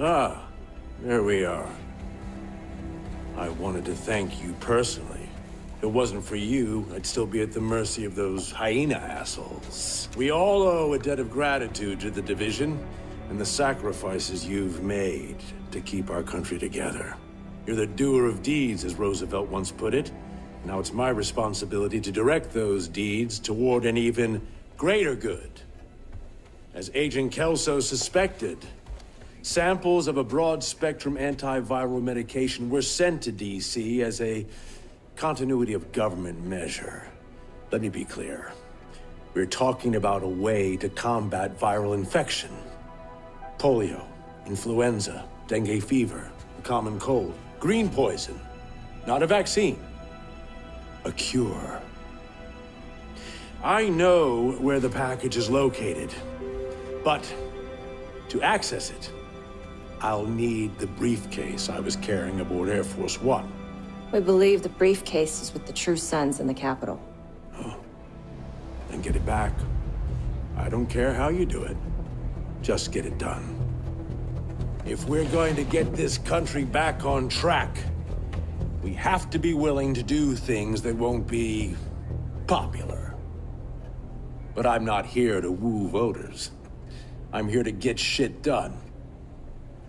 Ah, there we are. I wanted to thank you personally. If it wasn't for you, I'd still be at the mercy of those hyena assholes. We all owe a debt of gratitude to the Division and the sacrifices you've made to keep our country together. You're the doer of deeds, as Roosevelt once put it. Now it's my responsibility to direct those deeds toward an even greater good. As Agent Kelso suspected, samples of a broad-spectrum antiviral medication were sent to DC as a continuity of government measure. Let me be clear. We're talking about a way to combat viral infection. Polio, influenza, dengue fever, the common cold, green poison. Not a vaccine. A cure. I know where the package is located, but to access it, I'll need the briefcase I was carrying aboard Air Force One. We believe the briefcase is with the True Sons in the Capitol. Oh. Then get it back. I don't care how you do it. Just get it done. If we're going to get this country back on track, we have to be willing to do things that won't be popular. But I'm not here to woo voters. I'm here to get shit done.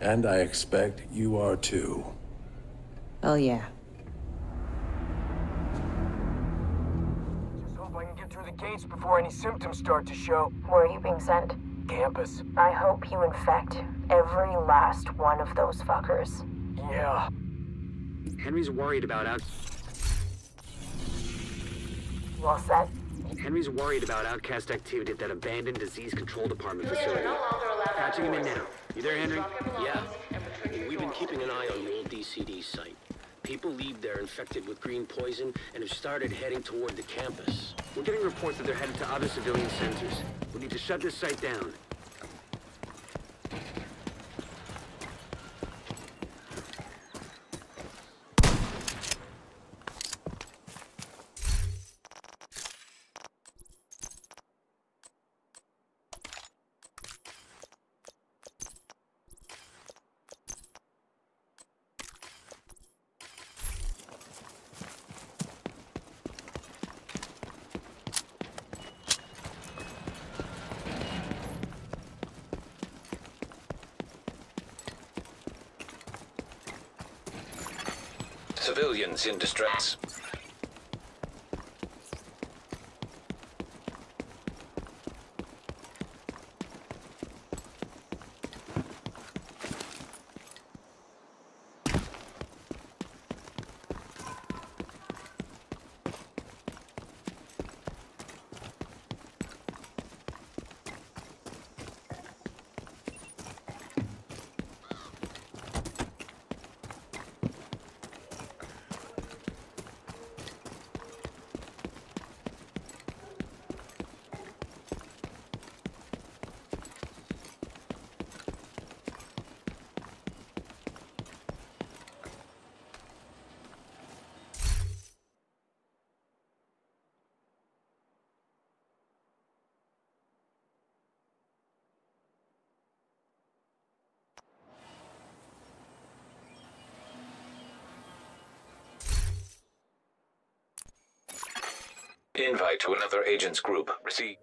And I expect you are too. Oh yeah. Just hope I can get through the gates before any symptoms start to show. Where are you being sent? Campus. I hope you infect every last one of those fuckers. Yeah. Henry's worried about You all set? Henry's worried about outcast activity at that abandoned disease control department facility. Patching him in now. You there, Henry? Yeah. We've been keeping an eye on the old DCD site. People leave there infected with green poison and have started heading toward the campus. We're getting reports that they're headed to other civilian centers. We need to shut this site down. Civilians in distress. Invite to another agent's group. Receive.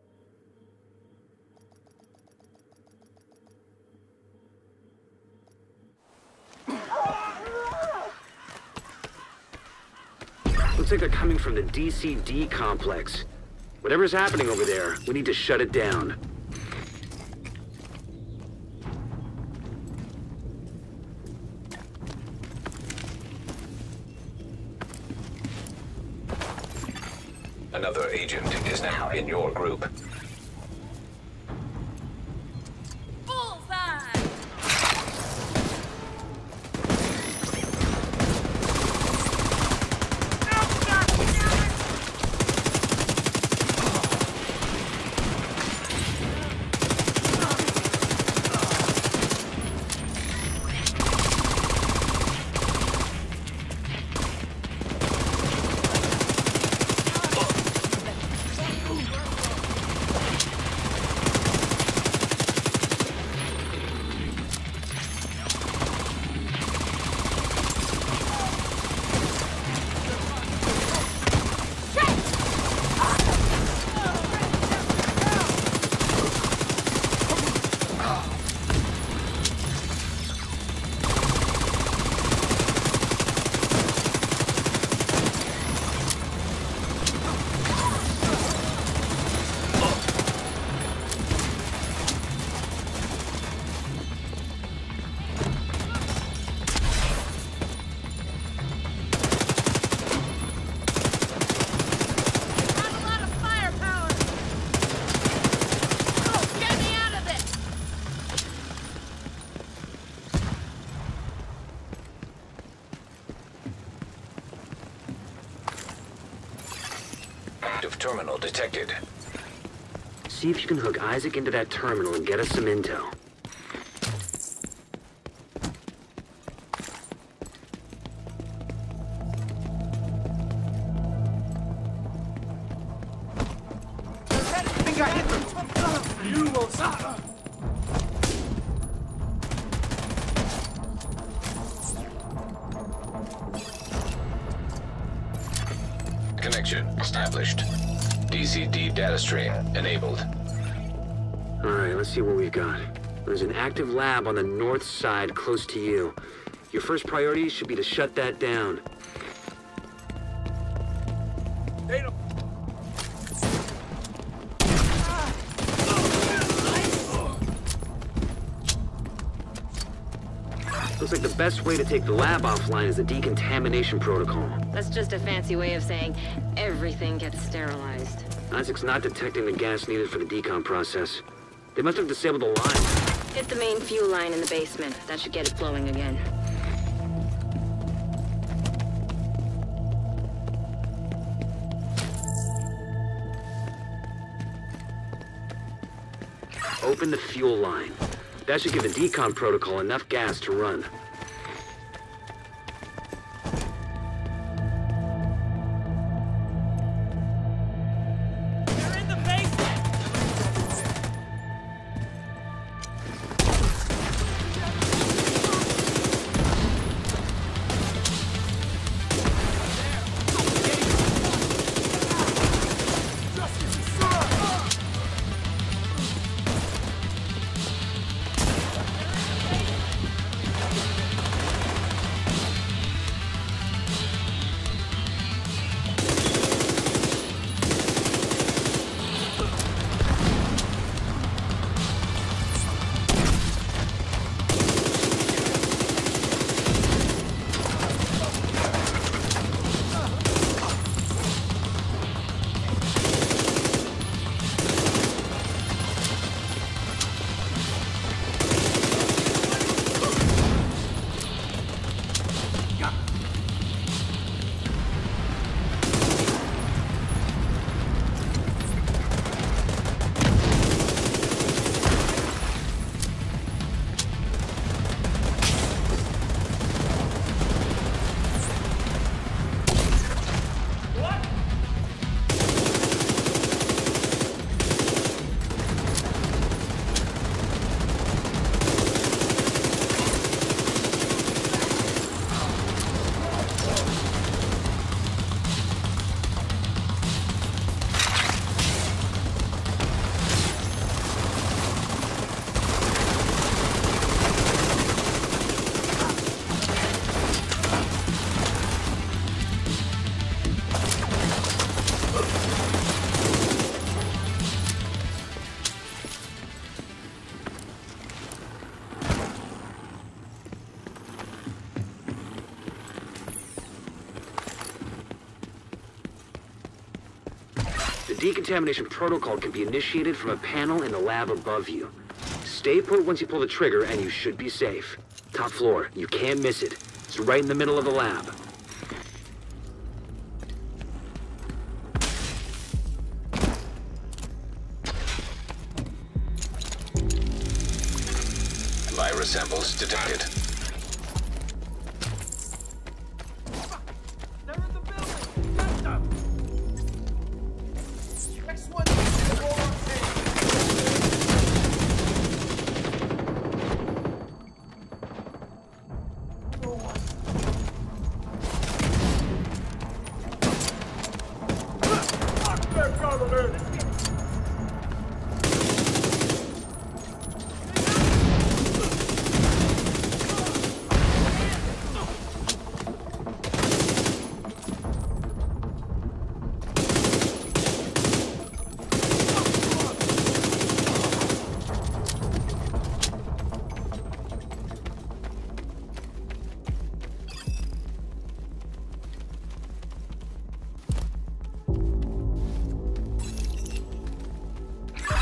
Looks like they're coming from the DCD complex. Whatever's happening over there, we need to shut it down. Another agent is now in your group. Active terminal detected. See if you can hook Isaac into that terminal and get us some intel. Connection established. DCD data stream enabled. Alright, let's see what we've got. There's an active lab on the north side close to you. Your first priority should be to shut that down. Looks like the best way to take the lab offline is the decontamination protocol. That's just a fancy way of saying everything gets sterilized. Isaac's not detecting the gas needed for the decon process. They must have disabled the line. Hit the main fuel line in the basement. That should get it flowing again. Open the fuel line. That should give the decon protocol enough gas to run. The decontamination protocol can be initiated from a panel in the lab above you. Stay put once you pull the trigger and you should be safe. Top floor, you can't miss it. It's right in the middle of the lab. Virus samples detected.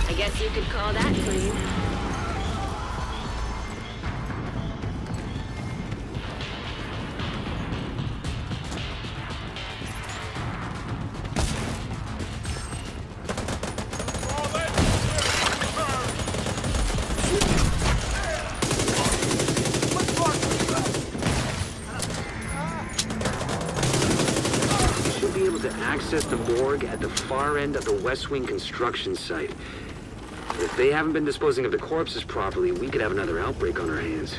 I guess you could call that clean. morgue at the far end of the West Wing construction site. If they haven't been disposing of the corpses properly, we could have another outbreak on our hands.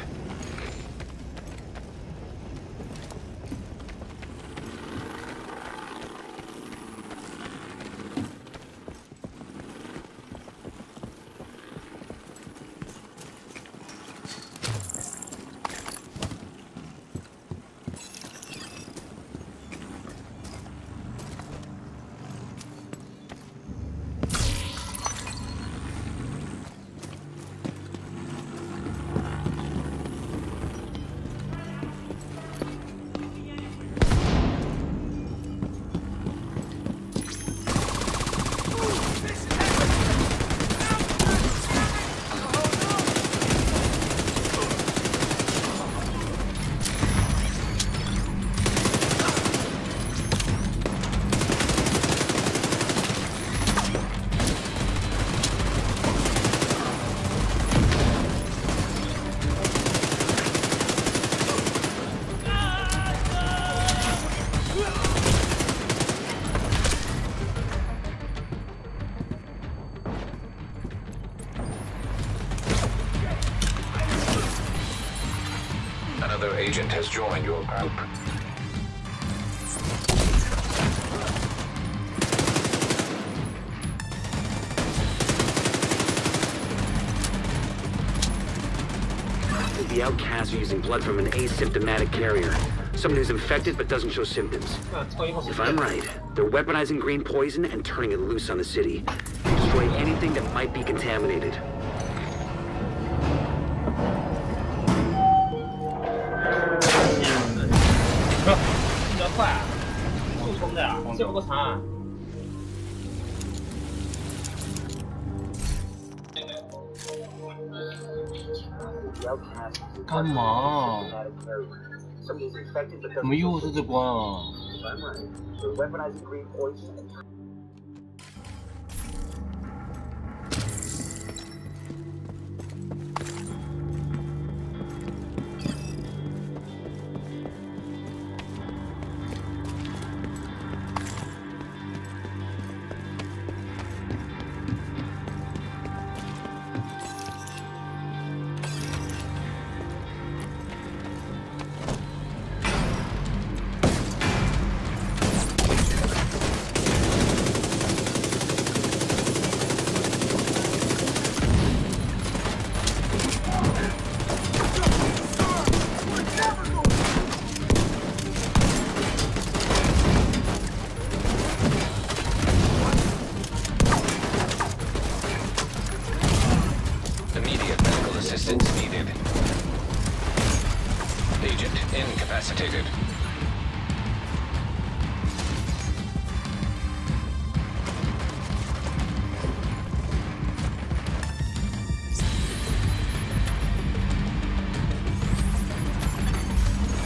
Another agent has joined your group. The outcasts are using blood from an asymptomatic carrier. Someone who's infected but doesn't show symptoms. If I'm right, they're weaponizing green poison and turning it loose on the city. Destroy anything that might be contaminated. Come on. 怎么又是这关啊？ Immediate medical assistance needed. Agent incapacitated.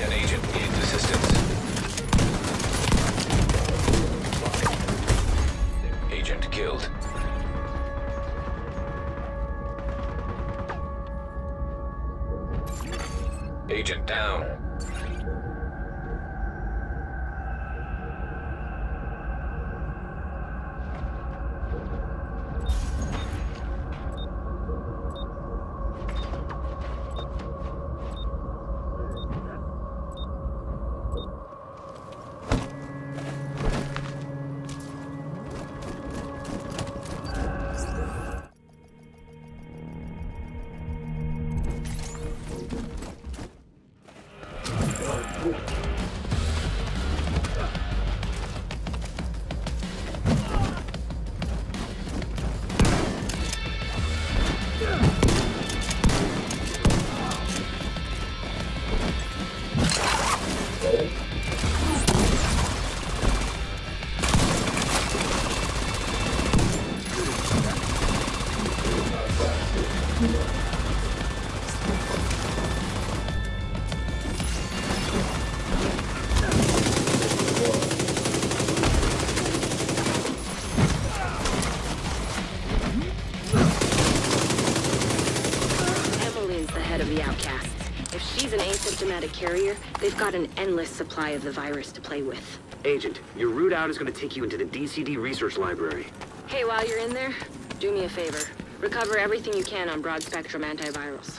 An agent needs assistance. Agent killed. Agent down. If she's an asymptomatic carrier, they've got an endless supply of the virus to play with. Agent, your route out is going to take you into the DCD research library. Hey, while you're in there, do me a favor. Recover everything you can on broad-spectrum antivirals.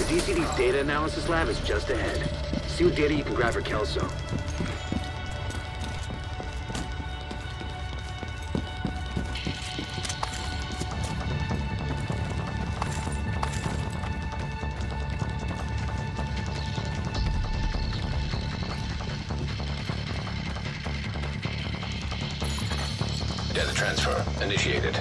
DCD's data analysis lab is just ahead. See what data you can grab for Kelso. Data transfer initiated.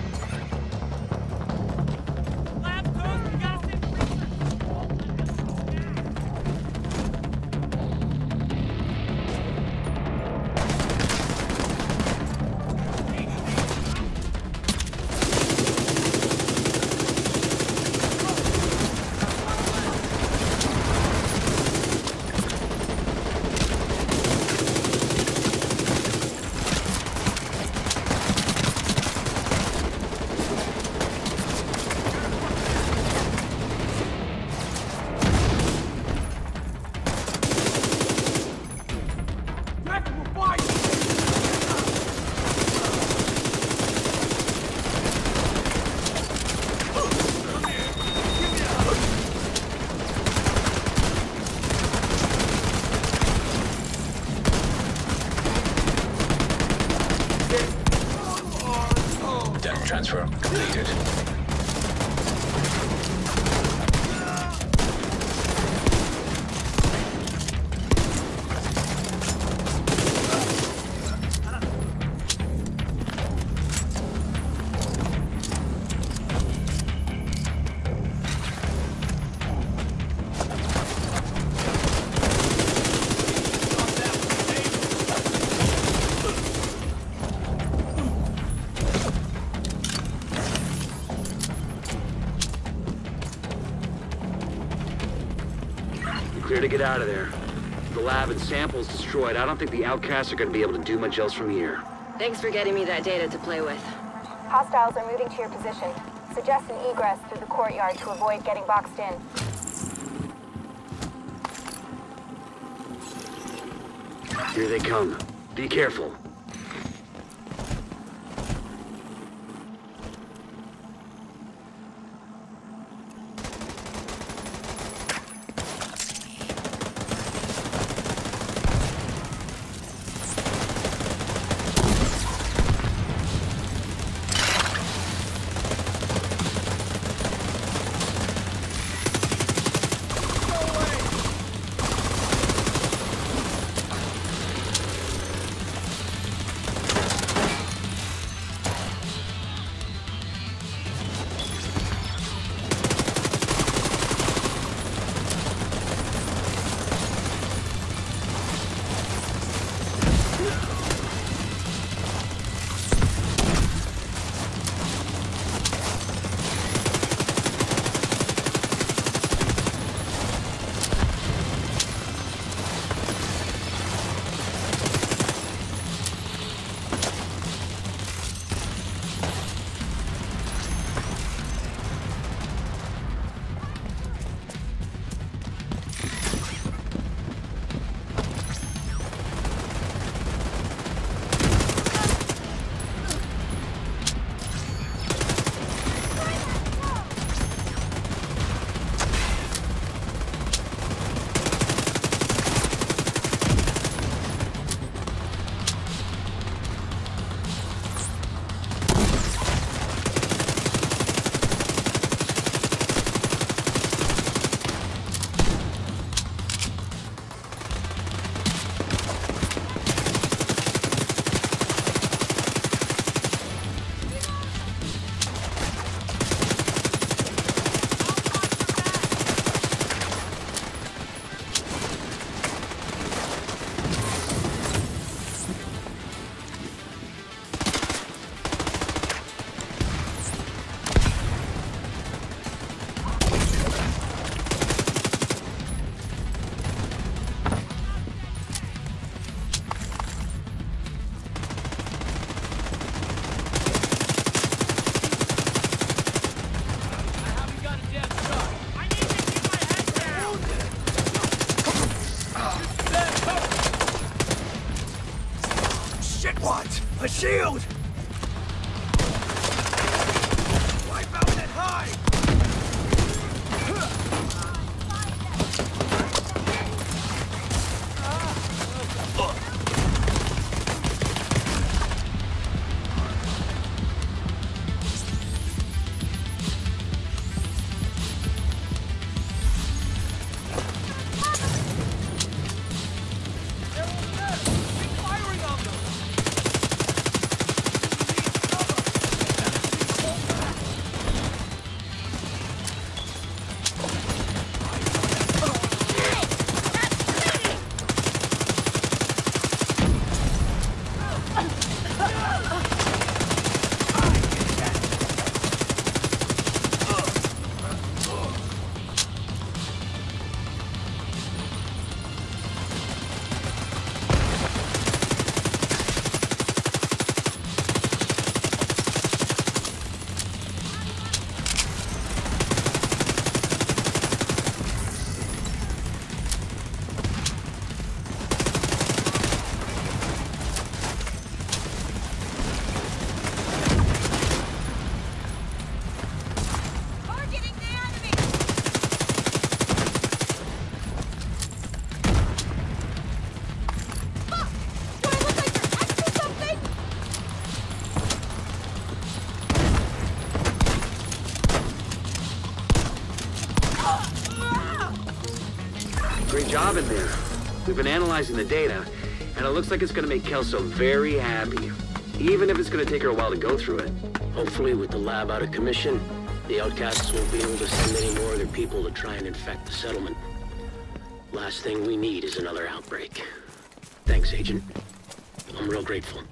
Transfer completed. Clear to get out of there. The lab and samples destroyed. I don't think the outcasts are going to be able to do much else from here. Thanks for getting me that data to play with. Hostiles are moving to your position. Suggest an egress through the courtyard to avoid getting boxed in. Here they come. Be careful. A shield! Wipe out that high! Great job in there. We've been analyzing the data, and it looks like it's gonna make Kelso very happy. Even if it's gonna take her a while to go through it. Hopefully, with the lab out of commission, the outcasts won't be able to send any more of their people to try and infect the settlement. Last thing we need is another outbreak. Thanks, Agent. I'm real grateful.